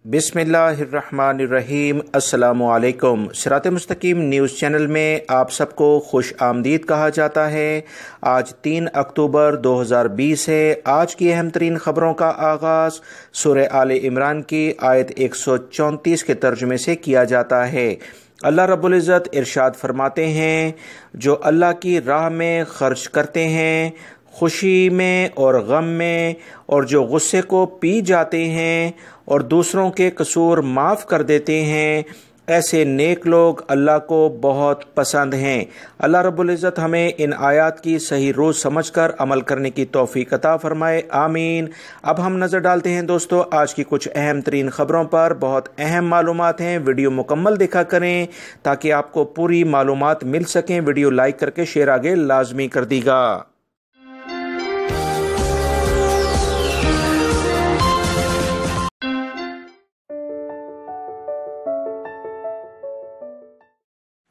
बिस्मिल्लाहिर्रहमानिर्रहीम। अस्सलामु अलैकुम। सिरात मुस्तकीम न्यूज़ चैनल में आप सबको खुश आमदीद कहा जाता है। आज 3 अक्टूबर 2020 है। आज की अहम तरीन खबरों का आगाज़ सूरह आले इमरान की आयत 134 के तर्जुमे से किया जाता है। अल्लाह रब्बुल इज़्ज़त इरशाद फरमाते हैं, जो अल्लाह की राह में खर्च करते हैं खुशी में और गम में, और जो गुस्से को पी जाते हैं और दूसरों के कसूर माफ़ कर देते हैं, ऐसे नेक लोग अल्लाह को बहुत पसंद हैं। अल्लाह रब्बुल इज़्ज़त हमें इन आयात की सही रूह समझकर अमल करने की तौफीक अता फरमाए, आमीन। अब हम नज़र डालते हैं दोस्तों आज की कुछ अहम तरीन खबरों पर। बहुत अहम मालूमात हैं, वीडियो मुकम्मल देखा करें ताकि आपको पूरी मालूमात मिल सकें। वीडियो लाइक करके शेयर आगे लाजमी कर दीगा।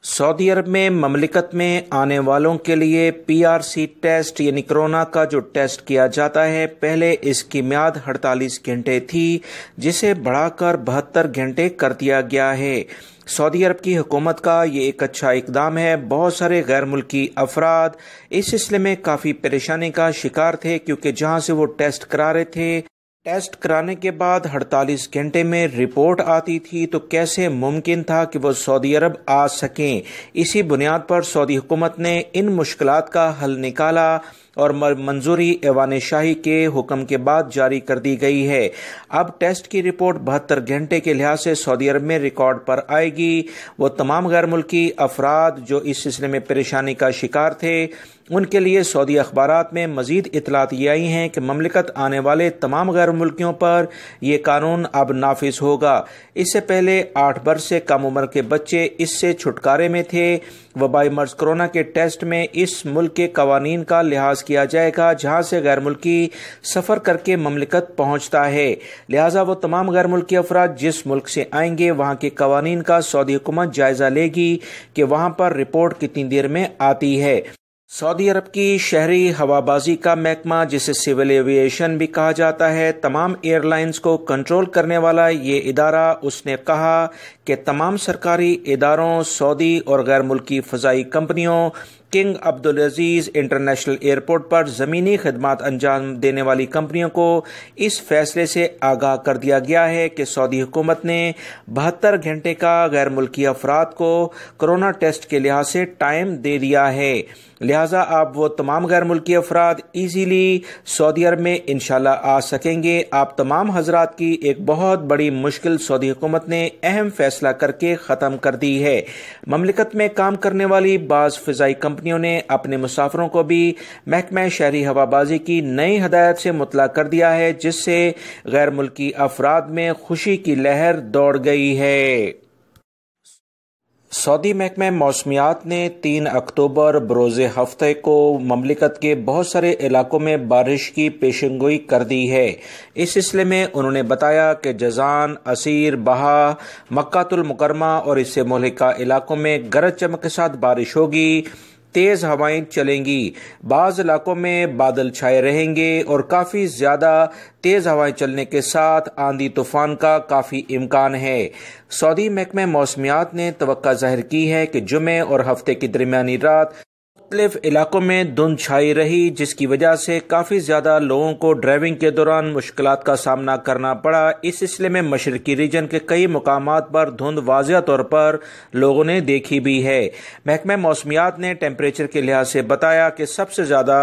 सऊदी अरब में ममलिकत में आने वालों के लिए PRC टेस्ट यानी कोरोना का जो टेस्ट किया जाता है, पहले इसकी मियाद 48 घंटे थी, जिसे बढ़ाकर 72 घंटे कर दिया गया है। सऊदी अरब की हुकूमत का ये एक अच्छा इकदाम है। बहुत सारे गैर मुल्की अफराद इस सिलसिले में काफ़ी परेशानी का शिकार थे, क्योंकि जहाँ से वो टेस्ट करा रहे थे, टेस्ट कराने के बाद 48 घंटे में रिपोर्ट आती थी, तो कैसे मुमकिन था कि वो सऊदी अरब आ सकें। इसी बुनियाद पर सऊदी हुकूमत ने इन मुश्किलात का हल निकाला और मंजूरी ऐवान शाही के हुक्म के बाद जारी कर दी गई है। अब टेस्ट की रिपोर्ट 72 घंटे के लिहाज से सऊदी अरब में रिकॉर्ड पर आएगी। वो तमाम गैर मुल्की अफराद जो इस सिलसिले में परेशानी का शिकार थे, उनके लिए सऊदी अखबारात में मजीद इतलात ये आई हैं कि ममलिकत आने वाले तमाम गैर मुल्कियों पर यह कानून अब नाफिज होगा। इससे पहले 8 वर्ष से कम उम्र के बच्चे इससे छुटकारे में थे। वबाई मर्ज कोरोना के टेस्ट में इस मुल्क के कवानीन का लिहाज किया जाएगा जहां से गैर मुल्की सफ़र करके ममलिकत पहुंचता है। लिहाजा वो तमाम गैर मुल्की अफराद जिस मुल्क से आएंगे, वहां के कवानीन का सऊदी हुकूमत जायजा लेगी कि वहां पर रिपोर्ट कितनी देर में आती है। सऊदी अरब की शहरी हवाबाजी का महकमा, जिसे सिविल एविएशन भी कहा जाता है, तमाम एयरलाइंस को कंट्रोल करने वाला ये इदारा, उसने कहा कि तमाम सरकारी इदारों, सऊदी और गैर मुल्की फ़ज़ाई कंपनियों, किंग अब्दुल अजीज़ इंटरनेशनल एयरपोर्ट पर ज़मीनी खदमात अंजाम देने वाली कंपनियों को इस फैसले से आगाह कर दिया गया है कि सऊदी हुकूमत ने 72 घंटे का गैर मुल्की अफराद को कोरोना टेस्ट के लिहाज से टाइम दे दिया है। लिहाजा आप वो तमाम गैर मुल्की अफराद इजीली सऊदी अरब में इंशाल्लाह आ सकेंगे। आप तमाम हजरात की एक बहुत बड़ी मुश्किल सऊदी हुकूमत ने अहम फैसला करके ख़त्म कर दी है। ममलिकत में काम करने वाली बाज़ फ़िज़ाई कंपनियों ने अपने मुसाफिरों को भी महकमा शहरी हवाबाजी की नई हदायत से मुतला कर दिया है, जिससे गैर मुल्की अफराद में खुशी की लहर दौड़ गई है। सऊदी महकमा मौसमियात ने 3 अक्टूबर बरोज़े हफ्ते को ममलिकत के बहुत सारे इलाकों में बारिश की पेशेनगोई कर दी है। इस सिलसिले में उन्होंने बताया कि जज़ान, असीर, बहा, मक्कातुल मुकरमा और इससे मुल्हिका इलाकों में गरज चमक के साथ बारिश होगी। तेज़ हवाएं चलेंगी। बाज़ इलाकों में बादल छाए रहेंगे और काफ़ी ज़्यादा तेज़ हवाएं चलने के साथ आंधी तूफान का काफ़ी इम्कान है। सऊदी महकमा मौसमियात ने तवक्का ज़ाहिर की है कि जुमे और हफ्ते की दरमियानी रात मुख्तलिफ इलाकों में धुंध छाई रही, जिसकी वजह से काफ़ी ज़्यादा लोगों को ड्राइविंग के दौरान मुश्किलात का सामना करना पड़ा। इस सिलसिले में मशरकी रीजन के कई मुकामात पर धुंध वाज़िह तौर पर लोगों ने देखी भी है। महकमा मौसमियात ने टेम्परेचर के लिहाज से बताया कि सबसे ज़्यादा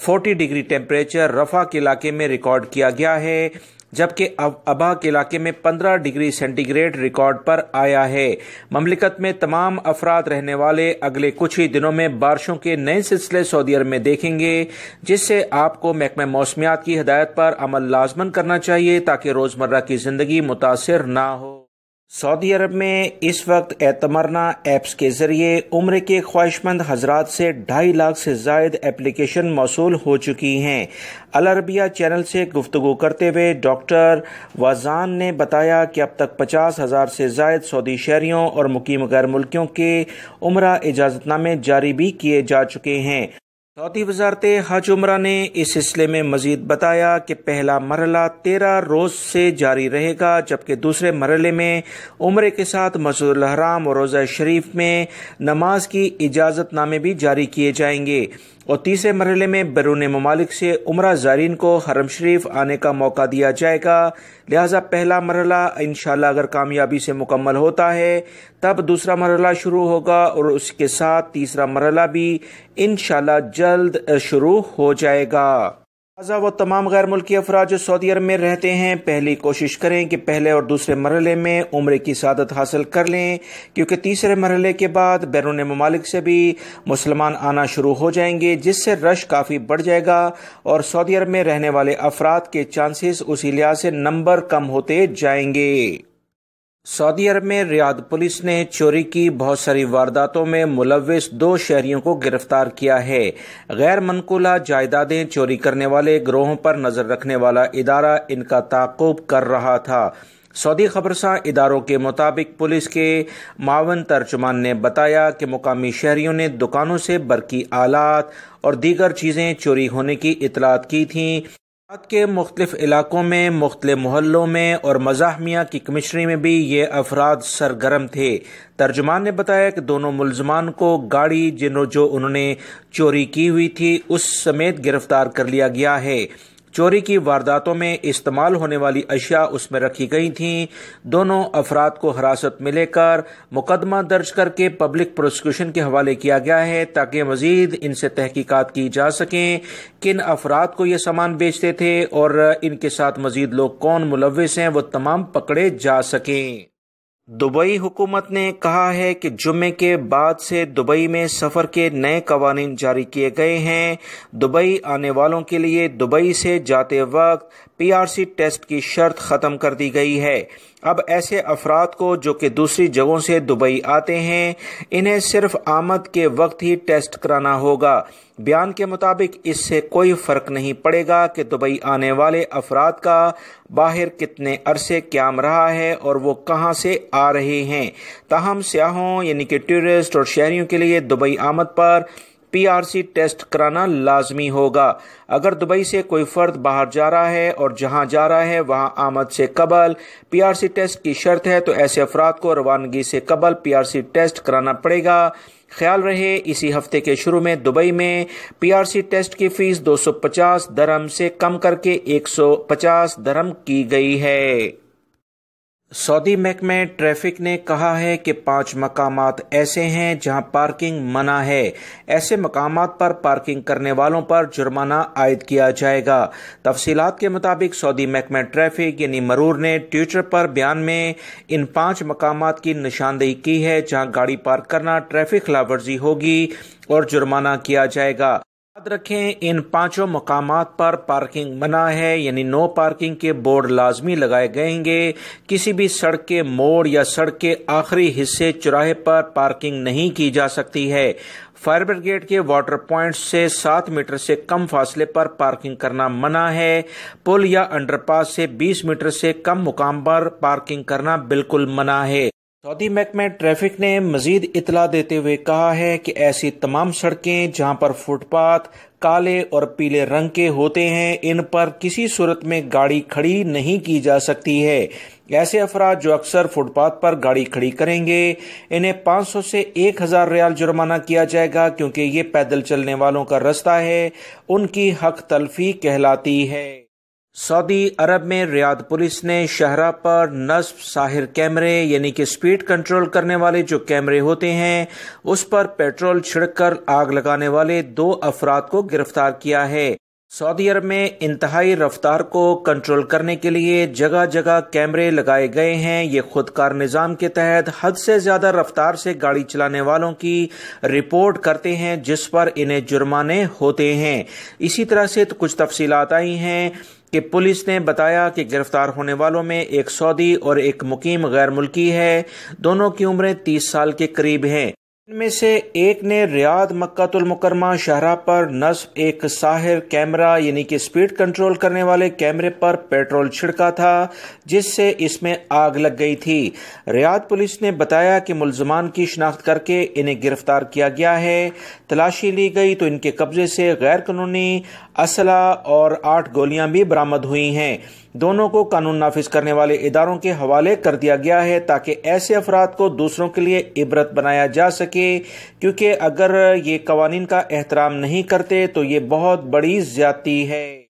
40 डिग्री टेम्परेचर रफ़ा के इलाके में रिकॉर्ड किया गया है, जबकि अबा के इलाके में 15 डिग्री सेंटीग्रेड रिकॉर्ड पर आया है। ममलिकत में तमाम अफराद रहने वाले अगले कुछ ही दिनों में बारिशों के नए सिलसिले सऊदी अरब में देखेंगे, जिससे आपको महकमा मौसमियात की हिदायत पर अमल लाजमन करना चाहिए ताकि रोज़मर्रा की ज़िंदगी मुतासिर ना हो। सऊदी अरब में इस वक्त एतमरना ऐप्स के जरिए उम्र के ख्वाहिशमंद हजरात से 2.5 लाख से जायद एप्लीकेशन मौसूल हो चुकी हैं। अल अरबिया चैनल से गुफ्तगू करते हुए डॉक्टर वाजान ने बताया कि अब तक 50,000 से जायद सऊदी शहरियों और मुकीम गैर मुल्कियों के उम्रा इजाज़तनामे जारी भी किए जा चुके हैं। सऊदी वजारत हज उमरा ने इस सिलसिले में मजीद बताया कि पहला मरहला 13 रोज से जारी रहेगा, जबकि दूसरे मरहले में उम्रे के साथ मस्जिदुल हराम और रोज़ा शरीफ में नमाज की इजाज़तनामे भी जारी किए जाएंगे और तीसरे मरहले में बैरून ममालिक से उमरा ज़ायरीन को हरम शरीफ आने का मौका दिया जाएगा। लिहाजा पहला मरहला इंशाअल्लाह अगर कामयाबी से मुकम्मल होता है तब दूसरा मरहला शुरू होगा और उसके साथ तीसरा मरहला भी इंशाअल्लाह जल्द शुरू हो जाएगा। लिहाजा वो तमाम गैर मुल्की अफराद जो सऊदी अरब में रहते हैं पहली कोशिश करें कि पहले और दूसरे मरहले में उम्रे की सआदत हासिल कर लें, क्योंकि तीसरे मरहले के बाद बैरून ममालिक से भी मुसलमान आना शुरू हो जाएंगे, जिससे रश काफ़ी बढ़ जाएगा और सऊदी अरब में रहने वाले अफराद के चांसेस उसी लिहाज से नंबर कम होते जाएंगे। सऊदी अरब में रियाद पुलिस ने चोरी की बहुत सारी वारदातों में मुलव्विस 2 शहरियों को गिरफ्तार किया है। गैर मनकूला जायदादें चोरी करने वाले गिरोहों पर नजर रखने वाला इदारा इनका ताक़ुब कर रहा था। सऊदी खबरसां इदारों के मुताबिक पुलिस के मावन तर्जुमान ने बताया कि मुकामी शहरियों ने दुकानों से बरकी आलात और दीगर चीजें चोरी होने की इतलात की थीं। रात के मुख्तलिफ इलाकों में, मुख्तलिफ मोहल्लों में और मज़ाहमिया की कमिश्नरी में भी ये अफराद सरगर्म थे। तर्जुमान ने बताया कि दोनों मुलजमान को गाड़ी जो उन्होंने चोरी की हुई थी उस समेत गिरफ्तार कर लिया गया है। चोरी की वारदातों में इस्तेमाल होने वाली अशिया उसमें रखी गई थीं। दोनों अफराद को हिरासत में लेकर मुकदमा दर्ज करके पब्लिक प्रोसिक्यूशन के हवाले किया गया है, ताकि मजीद इनसे तहकीकात की जा सकें किन अफराद को ये सामान बेचते थे और इनके साथ मजीद लोग कौन मुलव्विस हैं वो तमाम पकड़े जा सकें। दुबई हुकूमत ने कहा है कि जुम्मे के बाद से दुबई में सफ़र के नए कवानीन जारी किए गए हैं। दुबई आने वालों के लिए दुबई से जाते वक्त PRC टेस्ट की शर्त ख़त्म कर दी गई है। अब ऐसे अफराद को जो कि दूसरी जगहों से दुबई आते हैं इन्हें सिर्फ आमद के वक्त ही टेस्ट कराना होगा। बयान के मुताबिक इससे कोई फ़र्क नहीं पड़ेगा कि दुबई आने वाले अफराद का बाहर कितने अरसे क़याम रहा है और वो कहाँ से आ रहे हैं। ताहम सियाहों यानी कि टूरिस्ट और शहरियों के लिए दुबई आमद पर PRC टेस्ट कराना लाजमी होगा। अगर दुबई से कोई फर्द बाहर जा रहा है और जहां जा रहा है वहां आमद से कबल PRC टेस्ट की शर्त है तो ऐसे अफराद को रवानगी से कबल PRC टेस्ट कराना पड़ेगा। ख्याल रहे इसी हफ्ते के शुरू में दुबई में PRC टेस्ट की फीस 250 दरहम से कम करके 150 दरहम की गई है। सऊदी महकमे ट्रैफिक ने कहा है कि 5 मकामात ऐसे हैं जहां पार्किंग मना है। ऐसे मकामात पर पार्किंग करने वालों पर जुर्माना आयद किया जाएगा। तफसीलात के मुताबिक सऊदी महकमे ट्रैफिक यानी मरूर ने ट्विटर पर बयान में इन 5 मकामात की निशानदेही की है जहां गाड़ी पार्क करना ट्रैफिक खिलाफ वर्जी होगी और जुर्माना किया जाएगा। याद रखें इन 5 मकामात पर पार्किंग मना है, यानी नो पार्किंग के बोर्ड लाजमी लगाए गएंगे। किसी भी सड़क के मोड़ या सड़क के आखिरी हिस्से चौराहे पर पार्किंग नहीं की जा सकती है। फायर ब्रिगेड के वाटर पॉइंट से 7 मीटर से कम फासले पर पार्किंग करना मना है। पुल या अंडरपास से 20 मीटर से कम मुकाम पर पार्किंग करना बिल्कुल मना है। सऊदी महकमे ट्रैफिक ने मजीद इतला देते हुए कहा है कि ऐसी तमाम सड़कें जहां पर फुटपाथ काले और पीले रंग के होते हैं इन पर किसी सूरत में गाड़ी खड़ी नहीं की जा सकती है। ऐसे अफराद जो अक्सर फुटपाथ पर गाड़ी खड़ी करेंगे इन्हें 500 से 1000 रियाल जुर्माना किया जाएगा, क्योंकि ये पैदल चलने वालों का रास्ता है, उनकी हक तलफी कहलाती है। सऊदी अरब में रियाद पुलिस ने शहरा पर नस्ब साहिर कैमरे यानी कि स्पीड कंट्रोल करने वाले जो कैमरे होते हैं उस पर पेट्रोल छिड़ककर आग लगाने वाले 2 अफराद को गिरफ्तार किया है। सऊदी अरब में इंतहाई रफ्तार को कंट्रोल करने के लिए जगह जगह कैमरे लगाए गए हैं। ये खुदकार निज़ाम के तहत हद से ज्यादा रफ्तार से गाड़ी चलाने वालों की रिपोर्ट करते हैं, जिस पर इन्हें जुर्माने होते हैं। इसी तरह से तो कुछ तफसीलात आई हैं कि पुलिस ने बताया कि गिरफ्तार होने वालों में एक सऊदी और एक मुकीम गैर मुल्की है। दोनों की उम्रें 30 साल के करीब हैं। ان میں سے ایک نے ریاض مکہ المکرمہ شاہراہ پر نصب ایک ساحر کیمرہ یعنی کہ سپیڈ کنٹرول کرنے والے کیمرے پر پیٹرول چھڑکا تھا، جس سے اس میں آگ لگ گئی تھی۔ ریاض پولیس نے بتایا کہ ملزمان کی شناخت کر کے انہیں گرفتار کیا گیا ہے۔ تلاشی لی گئی تو ان کے قبضے سے غیر قانونی اسلحہ اور 8 گولیاں بھی برآمد ہوئی ہیں۔ دونوں کو قانون نافذ کرنے والے اداروں کے حوالے کر دیا گیا ہے تاکہ ایسے افراد کو دوسروں کے لیے عبرت بنایا جا سکے، کیونکہ اگر یہ قوانین کا احترام نہیں کرتے تو یہ بہت بڑی زیادتی ہے۔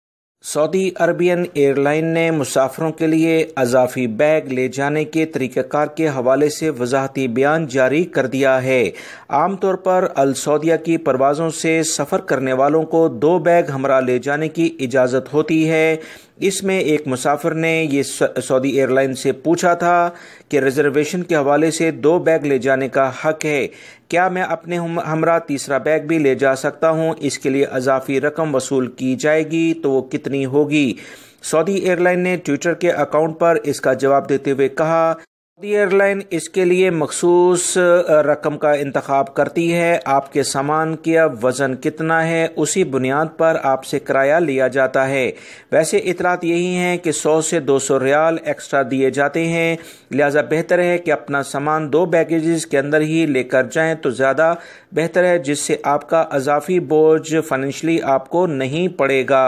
سعودی عربین ایئر لائن نے مسافروں کے لیے اضافی بیگ لے جانے کے طریقہ کار کے حوالے سے وضاحتی بیان جاری کر دیا ہے۔ عام طور پر السعودیہ کی پروازوں سے سفر کرنے والوں کو 2 بیگ ہمراہ لے جانے کی اجازت ہوتی ہے۔ اس میں ایک مسافر نے یہ سعودی ایئر لائن سے پوچھا تھا کہ ریزرویشن کے حوالے سے 2 بیگ لے جانے کا حق ہے، کیا میں اپنے ہمراہ تیسرا بیگ بھی لے جا سکتا ہوں؟ اس کے لیے اضافی رقم وصول کی جائے گی تو وہ کتنی ہوگی؟ سعودی ایئر لائن نے ٹویٹر کے اکاؤنٹ پر اس کا جواب دیتے ہوئے کہا، سعودی ایئر لائن اس کے لیے مخصوص رقم کا انتخاب کرتی ہے۔ آپ کے سامان کا وزن کتنا ہے، اسی بنیاد پر آپ سے کرایہ لیا جاتا ہے۔ ویسے اطلاعات یہی ہیں کہ 100 سے 200 ریال ایکسٹرا دیے جاتے ہیں، لہذا بہتر ہے کہ اپنا سامان 2 بیگیجز کے اندر ہی لے کر جائیں تو زیادہ بہتر ہے، جس سے آپ کا اضافی بوجھ فائنینشلی آپ کو نہیں پڑے گا۔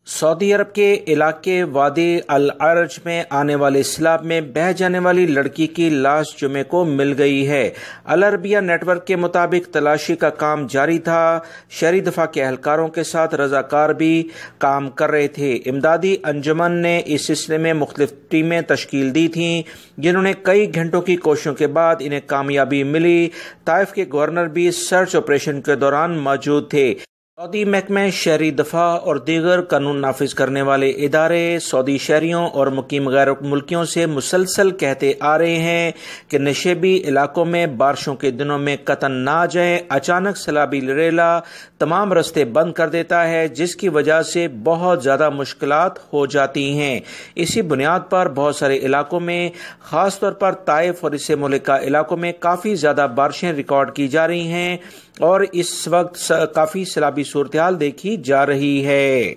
سعودی عرب کے علاقے وادی العرج میں آنے والے سیلاب میں بہہ جانے والی لڑکی کی لاش جمعے کو مل گئی ہے۔ العربیہ نیٹ ورک کے مطابق تلاشی کا کام جاری تھا۔ شہری دفاع کے اہلکاروں کے ساتھ رضاکار بھی کام کر رہے تھے۔ امدادی انجمن نے اس سلسلے میں مختلف ٹیمیں تشکیل دی تھیں، جنہوں نے کئی گھنٹوں کی کوششوں کے بعد انہیں کامیابی ملی۔ طائف کے گورنر بھی سرچ آپریشن کے دوران موجود تھے۔ سعودی محکمہ شہری دفاع اور دیگر قانون نافذ کرنے والے ادارے سعودی شہریوں اور مقیم غیر ملکیوں سے مسلسل کہتے آ رہے ہیں کہ نشیبی علاقوں میں بارشوں کے دنوں میں قطعاً نہ جائیں۔ اچانک سیلابی ریلا تمام راستے بند کر دیتا ہے، جس کی وجہ سے بہت زیادہ مشکلات ہو جاتی ہیں۔ اسی بنیاد پر بہت سارے علاقوں میں، خاص طور پر طائف اور اس سے ملکہ علاقوں میں کافی زیادہ بارشیں ریکارڈ کی جا رہی ہیں اور اس وقت کافی سیلابی صورتحال دیکھی جا رہی ہے۔